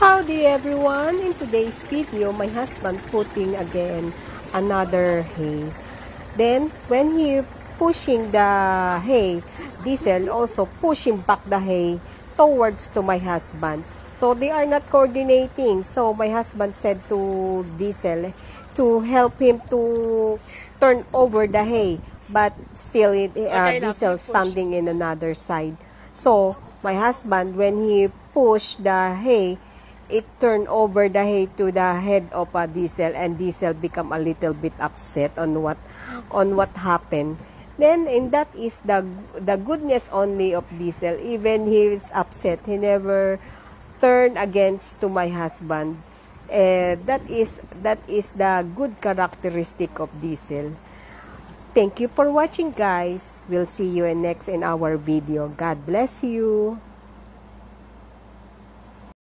Howdy everyone! In today's video, my husband putting again another hay. Then, when he pushing the hay, Diesel also pushing back the hay towards to my husband. So, they are not coordinating. So, my husband said to Diesel to help him to turn over the hay. But still, Diesel standing in another side. So, my husband, when he pushed the hay, it turned over the hay to the head of a Diesel, and Diesel become a little bit upset on what happened. Then, and that is the goodness only of Diesel. Even he is upset, he never turned against to my husband. That is the good characteristic of Diesel. Thank you for watching, guys. We'll see you next in our video. God bless you.